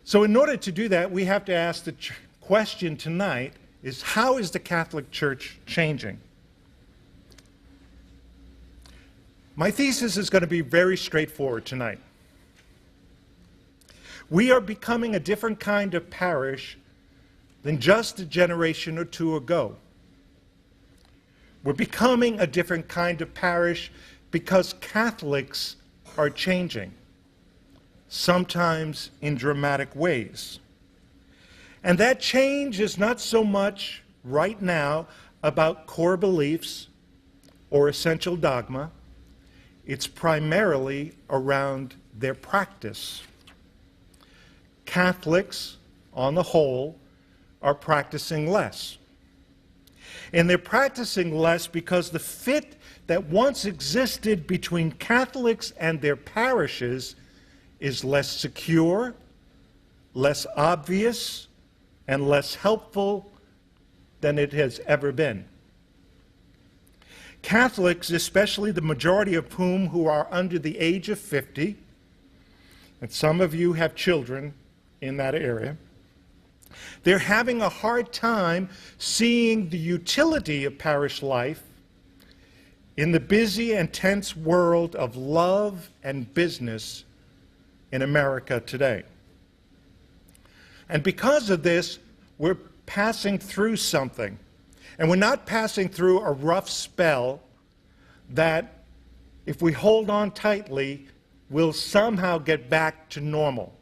So in order to do that, we have to ask the question tonight is, how is the Catholic Church changing? My thesis is going to be very straightforward tonight. We are becoming a different kind of parish than just a generation or two ago. We're becoming a different kind of parish because Catholics are changing, sometimes in dramatic ways. And that change is not so much right now about core beliefs or essential dogma. It's primarily around their practice. Catholics, on the whole, are practicing less. And they're practicing less because the fit that once existed between Catholics and their parishes is less secure, less obvious, and less helpful than it has ever been. Catholics, especially the majority of who are under the age of 50, and some of you have children in that area, they're having a hard time seeing the utility of parish life in the busy and tense world of love and business in America today. And because of this, we're passing through something. And we're not passing through a rough spell that, if we hold on tightly, will somehow get back to normal.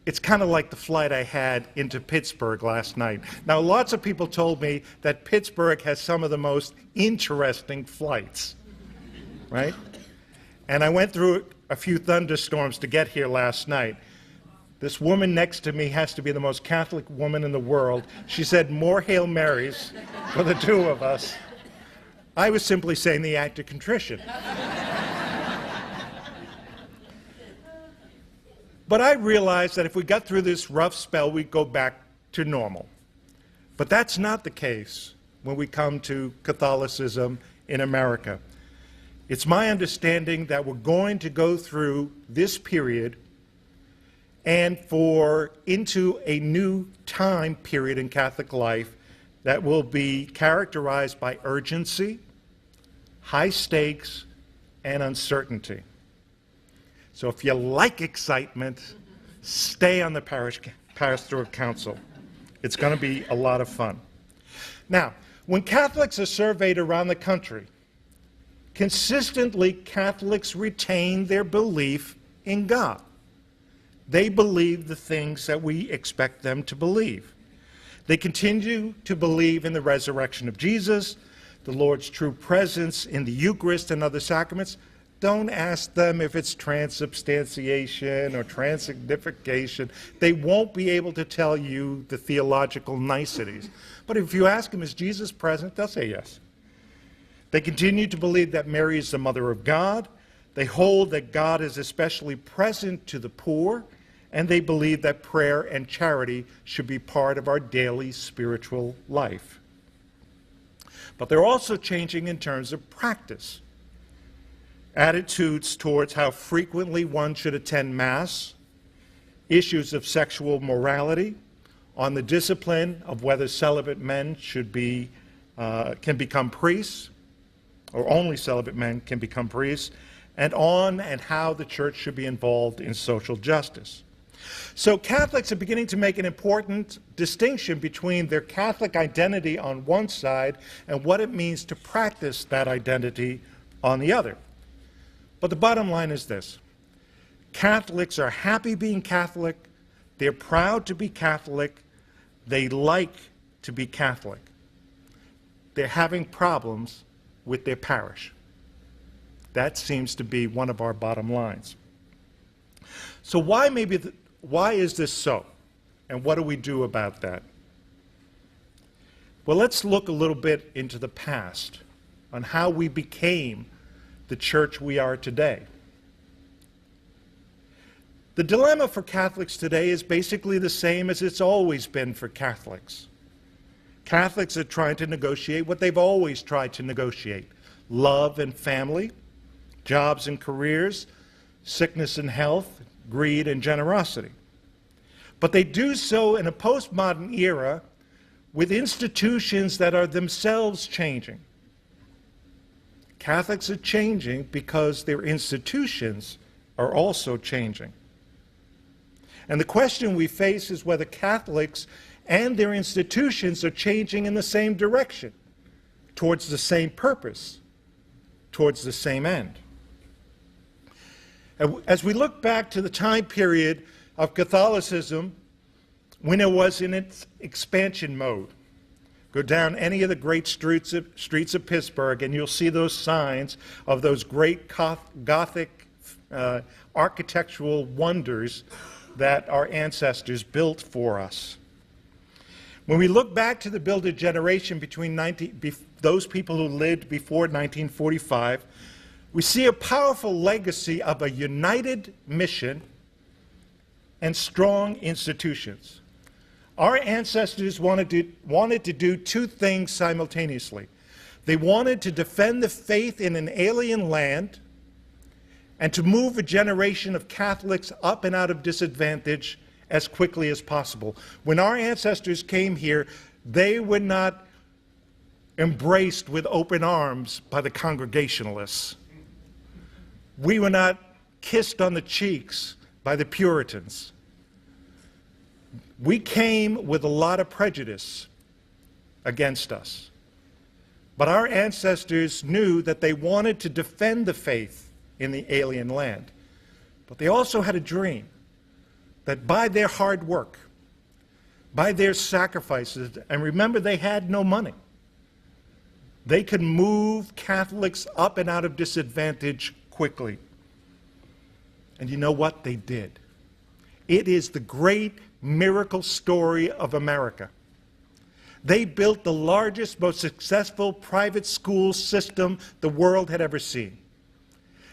It's kind of like the flight I had into Pittsburgh last night. Now, lots of people told me that Pittsburgh has some of the most interesting flights, right? And I went through a few thunderstorms to get here last night. This woman next to me has to be the most Catholic woman in the world. She said more Hail Marys for the two of us. I was simply saying the act of contrition. But I realized that if we got through this rough spell, we'd go back to normal. But that's not the case when we come to Catholicism in America. It's my understanding that we're going to go through this period and into a new time period in Catholic life that will be characterized by urgency, high stakes, and uncertainty. So if you like excitement, stay on the pastoral council. It's going to be a lot of fun. Now, when Catholics are surveyed around the country, consistently Catholics retain their belief in God. They believe the things that we expect them to believe. They continue to believe in the resurrection of Jesus, the Lord's true presence in the Eucharist and other sacraments. Don't ask them if it's transubstantiation or transsignification. They won't be able to tell you the theological niceties. But if you ask them, is Jesus present? They'll say yes. They continue to believe that Mary is the mother of God. They hold that God is especially present to the poor, and they believe that prayer and charity should be part of our daily spiritual life. But they're also changing in terms of practice. Attitudes towards how frequently one should attend Mass, issues of sexual morality, on the discipline of whether celibate men can become priests, or only celibate men can become priests, and how the church should be involved in social justice. So Catholics are beginning to make an important distinction between their Catholic identity on one side and what it means to practice that identity on the other. But the bottom line is this: Catholics are happy being Catholic, they're proud to be Catholic, they like to be Catholic. They're having problems with their parish. That seems to be one of our bottom lines. So why is this so? And what do we do about that? Well, let's look a little bit into the past on how we became the church we are today. The dilemma for Catholics today is basically the same as it's always been for Catholics. Catholics are trying to negotiate what they've always tried to negotiate: love and family, jobs and careers, sickness and health, greed and generosity. But they do so in a postmodern era with institutions that are themselves changing. Catholics are changing because their institutions are also changing. And the question we face is whether Catholics and their institutions are changing in the same direction, towards the same purpose, towards the same end. As we look back to the time period of Catholicism, when it was in its expansion mode, go down any of the great streets of Pittsburgh and you'll see those signs of those great Gothic architectural wonders that our ancestors built for us. When we look back to the builded generation between those people who lived before 1945, we see a powerful legacy of a united mission and strong institutions. Our ancestors wanted to do two things simultaneously. They wanted to defend the faith in an alien land and to move a generation of Catholics up and out of disadvantage as quickly as possible. When our ancestors came here, they were not embraced with open arms by the Congregationalists. We were not kissed on the cheeks by the Puritans. We came with a lot of prejudice against us. But our ancestors knew that they wanted to defend the faith in the alien land. But they also had a dream that by their hard work, by their sacrifices, and remember they had no money, they could move Catholics up and out of disadvantage quickly. And you know what? They did. It is the great miracle story of America. They built the largest, most successful private school system the world had ever seen.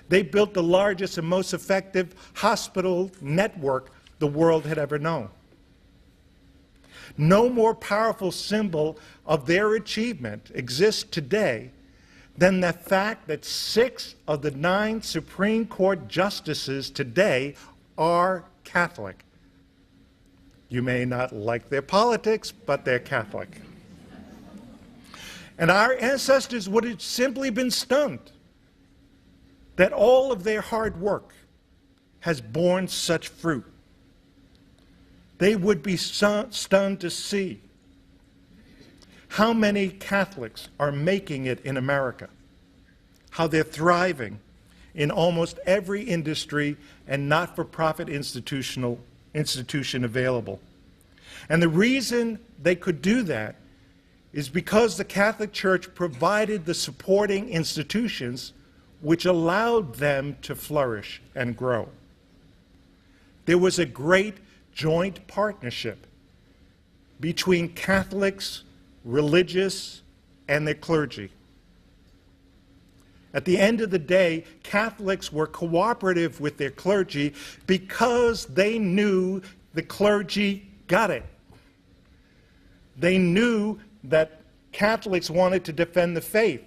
They built the largest and most effective hospital network the world had ever known. No more powerful symbol of their achievement exists today than the fact that 6 of the 9 Supreme Court justices today are Catholic. You may not like their politics, but they're Catholic. And our ancestors would have simply been stunned that all of their hard work has borne such fruit. They would be stunned to see how many Catholics are making it in America, how they're thriving in almost every industry and not-for-profit institution available. And the reason they could do that is because the Catholic Church provided the supporting institutions which allowed them to flourish and grow. There was a great joint partnership between Catholics, religious, and their clergy. At the end of the day, Catholics were cooperative with their clergy because they knew the clergy got it. They knew that Catholics wanted to defend the faith,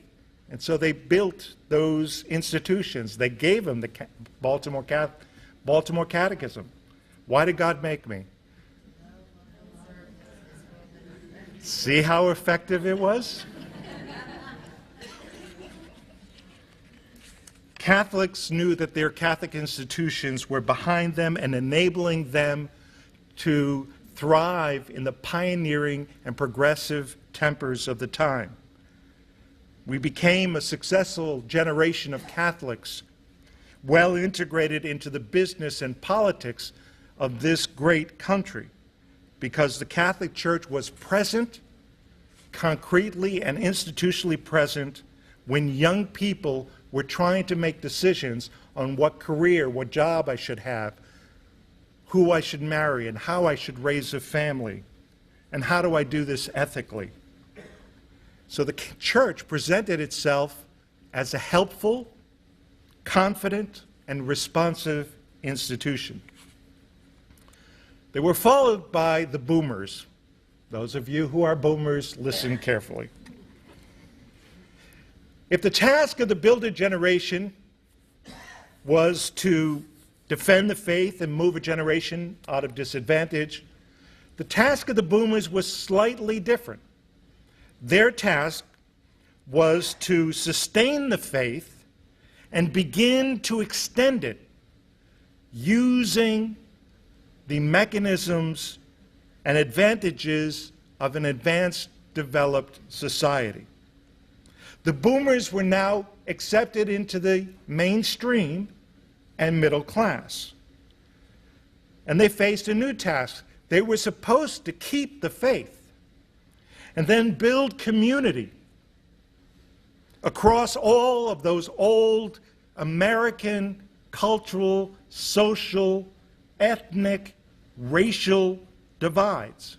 and so they built those institutions. They gave them the Baltimore Catechism. Why did God make me? See how effective it was? Catholics knew that their Catholic institutions were behind them and enabling them to thrive in the pioneering and progressive tempers of the time. We became a successful generation of Catholics, well integrated into the business and politics of this great country, because the Catholic Church was present, concretely and institutionally present, when young people were trying to make decisions on what career, what job I should have, who I should marry, and how I should raise a family, and how do I do this ethically. So the church presented itself as a helpful, confident, and responsive institution. They were followed by the boomers. Those of you who are boomers, listen carefully. If the task of the builded generation was to defend the faith and move a generation out of disadvantage, The task of the boomers was slightly different. Their task was to sustain the faith and begin to extend it using the mechanisms and advantages of an advanced, developed society. The boomers were now accepted into the mainstream and middle class. And they faced a new task. They were supposed to keep the faith and then build community across all of those old American cultural, social, ethnic, racial divides,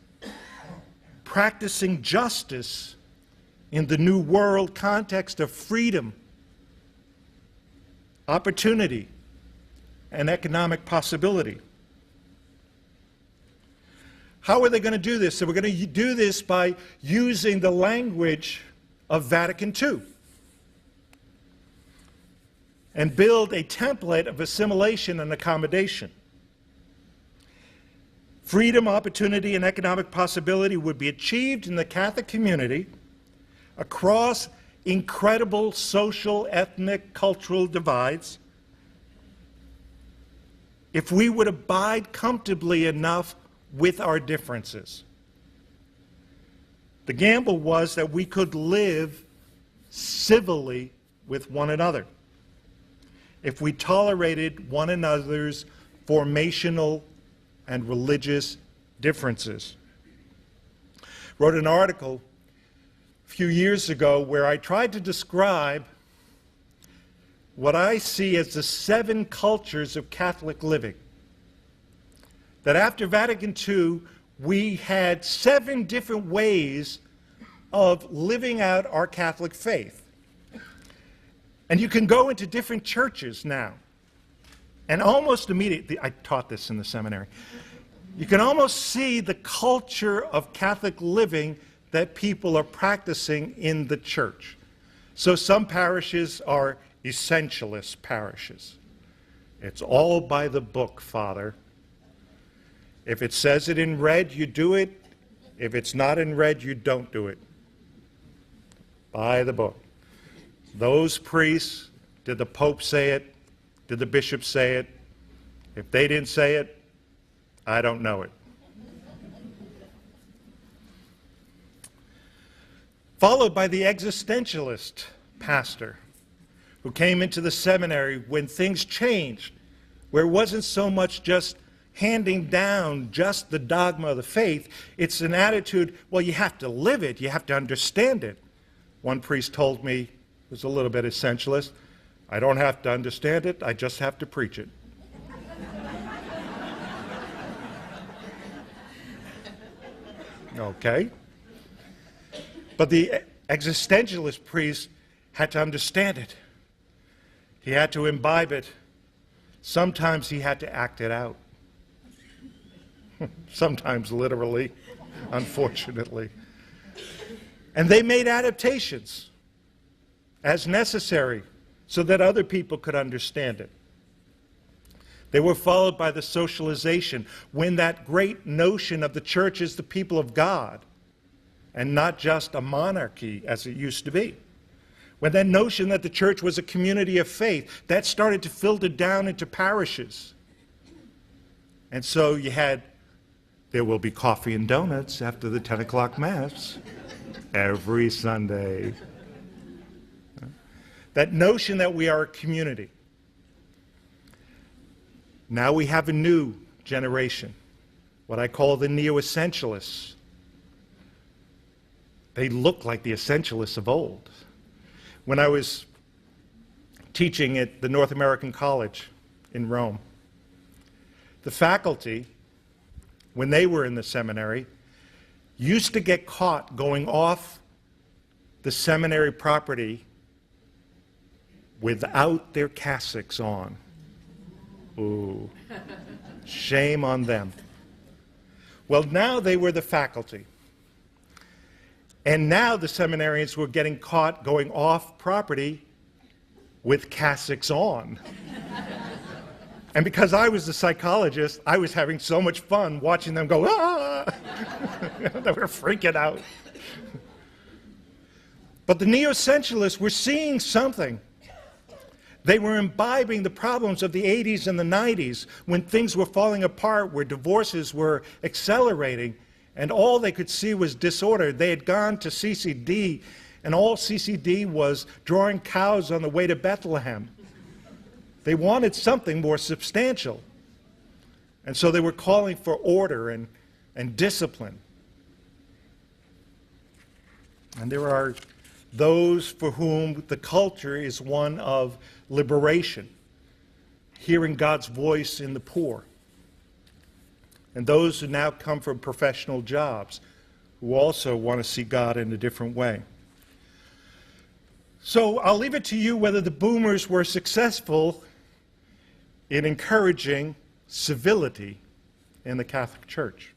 practicing justice in the new world context of freedom, opportunity, and economic possibility. How are they going to do this? So we're going to do this by using the language of Vatican II and build a template of assimilation and accommodation. Freedom, opportunity, and economic possibility would be achieved in the Catholic community across incredible social, ethnic, cultural divides if we would abide comfortably enough with our differences. The gamble was that we could live civilly with one another if we tolerated one another's formational and religious differences. Wrote an article a few years ago where I tried to describe what I see as the 7 cultures of Catholic living. That after Vatican II, we had 7 different ways of living out our Catholic faith. And you can go into different churches now, and almost immediately, I taught this in the seminary, you can almost see the culture of Catholic living that people are practicing in the church. So some parishes are essentialist parishes. It's all by the book, Father. If it says it in red, you do it. If it's not in red, you don't do it. By the book. Those priests, did the Pope say it? Did the bishop say it? If they didn't say it, I don't know it. Followed by the existentialist pastor who came into the seminary when things changed, where it wasn't so much just handing down just the dogma of the faith. It's an attitude, well, you have to live it, you have to understand it. One priest told me, was a little bit essentialist, I don't have to understand it, I just have to preach it. Okay. But the existentialist priest had to understand it. He had to imbibe it. Sometimes he had to act it out. Sometimes literally, unfortunately. And they made adaptations as necessary so that other people could understand it. They were followed by the socialization, when that great notion of the church as the people of God, and not just a monarchy as it used to be. When that notion that the church was a community of faith, that started to filter down into parishes. And so you had, there will be coffee and donuts after the 10 o'clock Mass every Sunday. That notion that we are a community. Now we have a new generation, what I call the neo-essentialists. They look like the essentialists of old. When I was teaching at the North American College in Rome, the faculty, when they were in the seminary, used to get caught going off the seminary property without their cassocks on. Ooh, shame on them. Well, now they were the faculty. And now the seminarians were getting caught going off property with cassocks on. And because I was the psychologist, I was having so much fun watching them go, ah! They were freaking out. But the neo-essentialists were seeing something. They were imbibing the problems of the 80s and the 90s when things were falling apart, where divorces were accelerating, and all they could see was disorder. They had gone to CCD, and all CCD was drawing cows on the way to Bethlehem. They wanted something more substantial. And so they were calling for order and discipline. And there are those for whom the culture is one of liberation, hearing God's voice in the poor. And those who now come from professional jobs, who also want to see God in a different way. So I'll leave it to you whether the boomers were successful in encouraging civility in the Catholic Church.